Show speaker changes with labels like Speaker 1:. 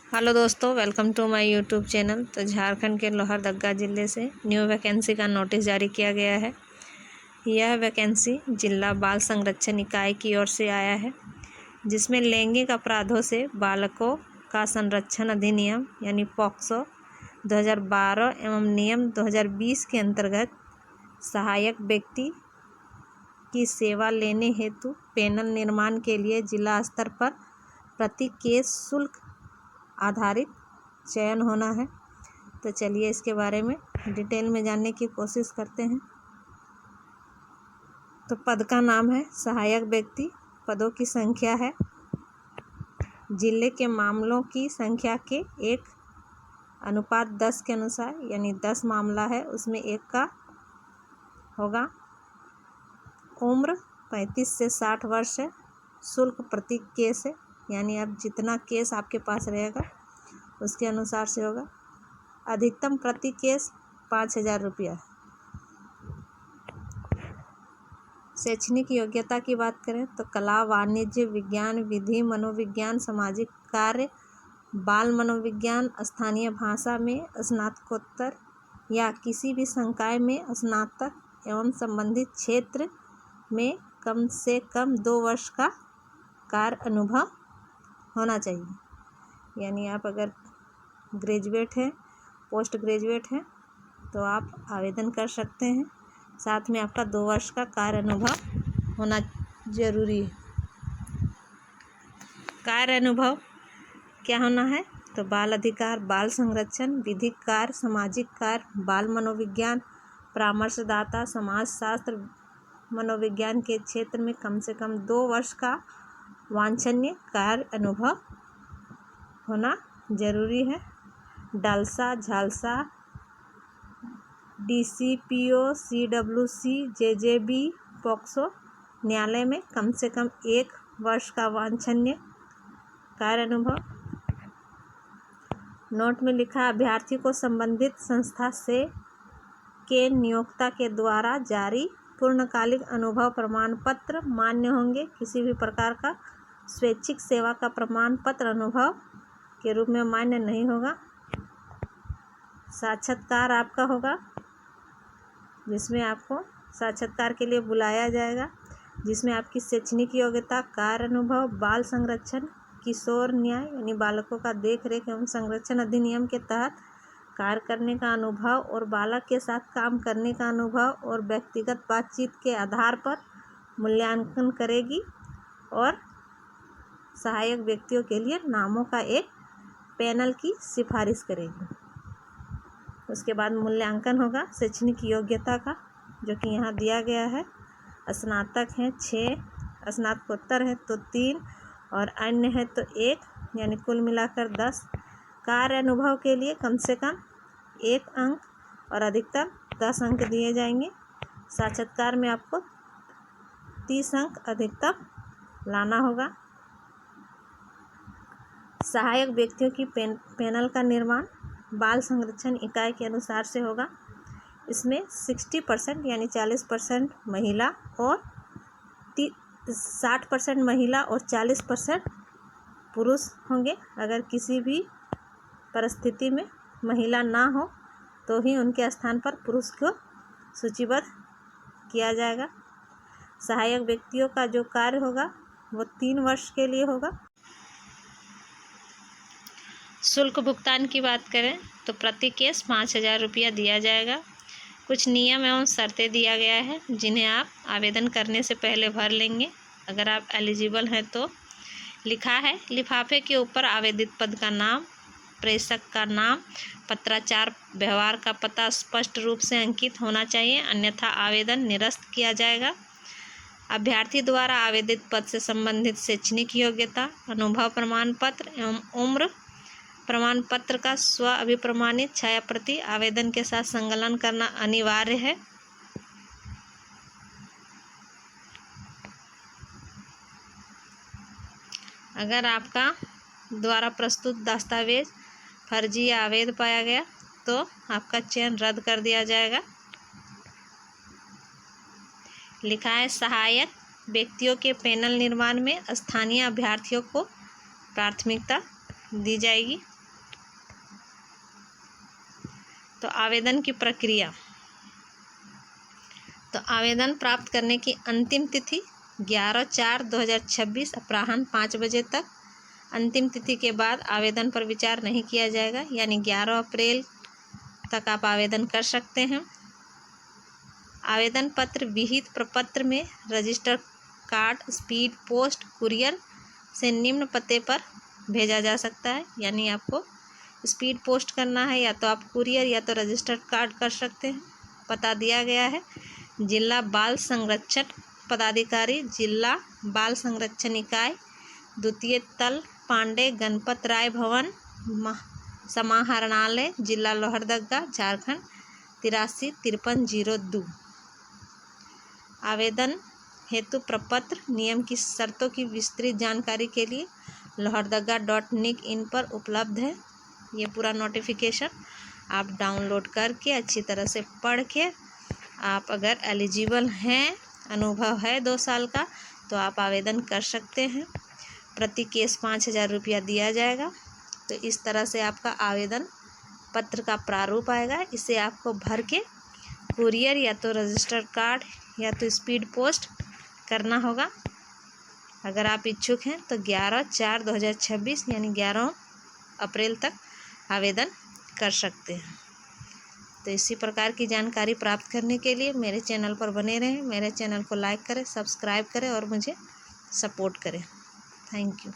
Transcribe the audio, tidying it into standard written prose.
Speaker 1: Hello दोस्तों, welcome to my YouTube channel. तो झारखंड के लोहरदगा ज़िले से न्यू वैकेंसी का नोटिस जारी किया गया है। यह वैकेंसी जिला बाल संरक्षण इकाई की ओर से आया है, जिसमें लैंगिक अपराधों से बालकों का संरक्षण अधिनियम यानी पॉक्सो 2012 एवं नियम 2020 के अंतर्गत सहायक व्यक्ति की सेवा लेने हेतु पैनल निर्माण के लिए जिला स्तर पर प्रति केस शुल्क आधारित चयन होना है। तो चलिए इसके बारे में डिटेल में जानने की कोशिश करते हैं। तो पद का नाम है सहायक व्यक्ति। पदों की संख्या है जिले के मामलों की संख्या के 1:10 के अनुसार, यानी 10 मामला है उसमें 1 का होगा। उम्र 35 से 60 वर्ष है। शुल्क प्रति केस है, यानी अब जितना केस आपके पास रहेगा उसके अनुसार से होगा। अधिकतम प्रति केस 5,000 रुपया। शैक्षणिक योग्यता की बात करें तो कला, वाणिज्य, विज्ञान, विधि, मनोविज्ञान, सामाजिक कार्य, बाल मनोविज्ञान, स्थानीय भाषा में स्नातकोत्तर या किसी भी संकाय में स्नातक एवं संबंधित क्षेत्र में कम से कम 2 वर्ष का कार्य अनुभव होना चाहिए। यानी आप अगर ग्रेजुएट हैं, पोस्ट ग्रेजुएट हैं तो आप आवेदन कर सकते हैं। साथ में आपका 2 वर्ष का कार्य अनुभव होना जरूरी है। कार्य अनुभव क्या होना है? तो बाल अधिकार, बाल संरक्षण, विधिक कार्य, सामाजिक कार्य, बाल मनोविज्ञान, परामर्शदाता, समाजशास्त्र, मनोविज्ञान के क्षेत्र में कम से कम 2 वर्ष का वांछनीय कार्य अनुभव होना जरूरी है। DALSA, Jhalsa, DCPO, CWC, JJB, POCSO न्यायालय में कम से कम 1 वर्ष का वांछनीय कार्य अनुभव। नोट में लिखा, अभ्यर्थी को संबंधित संस्था से के नियोक्ता के द्वारा जारी पूर्णकालिक अनुभव प्रमाण पत्र मान्य होंगे। किसी भी प्रकार का स्वैच्छिक सेवा का प्रमाण पत्र अनुभव के रूप में मान्य नहीं होगा। साक्षात्कार आपका होगा, जिसमें आपको साक्षात्कार के लिए बुलाया जाएगा, जिसमें आपकी शैक्षणिक योग्यता, कार्य अनुभव, बाल संरक्षण, किशोर न्याय यानी बालकों का देख रेख एवं संरक्षण अधिनियम के तहत कार्य करने का अनुभव और बालक के साथ काम करने का अनुभव और व्यक्तिगत बातचीत के आधार पर मूल्यांकन करेगी और सहायक व्यक्तियों के लिए नामों का एक पैनल की सिफारिश करेगी। उसके बाद मूल्यांकन होगा शैक्षणिक योग्यता का, जो कि यहाँ दिया गया है। स्नातक हैं 6, स्नातकोत्तर है तो 3 और अन्य है तो 1, यानी कुल मिलाकर 10। कार्य अनुभव के लिए कम से कम 1 अंक और अधिकतम 10 अंक दिए जाएंगे। साक्षात्कार में आपको 30 अंक अधिकतम लाना होगा। सहायक व्यक्तियों की पैनल का निर्माण बाल संरक्षण इकाई के अनुसार से होगा। इसमें 60% यानी 40% महिला और 60% महिला और 40% पुरुष होंगे। अगर किसी भी परिस्थिति में महिला ना हो तो ही उनके स्थान पर पुरुष को सूचीबद्ध किया जाएगा। सहायक व्यक्तियों का जो कार्य होगा वो 3 वर्ष के लिए होगा। शुल्क भुगतान की बात करें तो प्रति केस 5,000 रुपया दिया जाएगा। कुछ नियम एवं शर्तें दिया गया है, जिन्हें आप आवेदन करने से पहले भर लेंगे अगर आप एलिजिबल हैं तो। लिखा है, लिफाफे के ऊपर आवेदित पद का नाम, प्रेषक का नाम, पत्राचार व्यवहार का पता स्पष्ट रूप से अंकित होना चाहिए, अन्यथा आवेदन निरस्त किया जाएगा। अभ्यर्थी द्वारा आवेदित पद से संबंधित शैक्षणिक योग्यता, अनुभव प्रमाण पत्र एवं उम्र प्रमाण पत्र का स्व अभिप्रमाणित छाया प्रति आवेदन के साथ संकलन करना अनिवार्य है। अगर आपका द्वारा प्रस्तुत दस्तावेज फर्जी या अवैध पाया गया तो आपका चयन रद्द कर दिया जाएगा। लिखा है, सहायक व्यक्तियों के पैनल निर्माण में स्थानीय अभ्यर्थियों को प्राथमिकता दी जाएगी। तो आवेदन की प्रक्रिया, तो आवेदन प्राप्त करने की अंतिम तिथि 11/4/2026 अपराह्न 5 बजे तक। अंतिम तिथि के बाद आवेदन पर विचार नहीं किया जाएगा, यानी 11 अप्रैल तक आप आवेदन कर सकते हैं। आवेदन पत्र विहित प्रपत्र में register card, speed post, courier से निम्न पते पर भेजा जा सकता है। यानी आपको स्पीड पोस्ट करना है या तो आप कुरियर या तो रजिस्टर्ड कार्ड कर सकते हैं। पता दिया गया है जिला बाल संरक्षण पदाधिकारी, जिला बाल संरक्षण इकाई, द्वितीय तल, पांडे गणपत राय भवन, समाहरणालय, जिला लोहरदगा, झारखंड 835302। आवेदन हेतु प्रपत्र नियम की शर्तों की विस्तृत जानकारी के लिए lohardaga.nic.in पर उपलब्ध है। ये पूरा नोटिफिकेशन आप डाउनलोड करके अच्छी तरह से पढ़ के, आप अगर एलिजिबल हैं, अनुभव है 2 साल का, तो आप आवेदन कर सकते हैं। प्रति केस 5,000 रुपया दिया जाएगा। तो इस तरह से आपका आवेदन पत्र का प्रारूप आएगा। इसे आपको भर के कुरियर या तो रजिस्टर्ड कार्ड या तो स्पीड पोस्ट करना होगा। अगर आप इच्छुक हैं तो 11/4/2026 यानी 11 अप्रैल तक आवेदन कर सकते हैं। तो इसी प्रकार की जानकारी प्राप्त करने के लिए मेरे चैनल पर बने रहें। मेरे चैनल को लाइक करें, सब्सक्राइब करें और मुझे सपोर्ट करें। Thank you.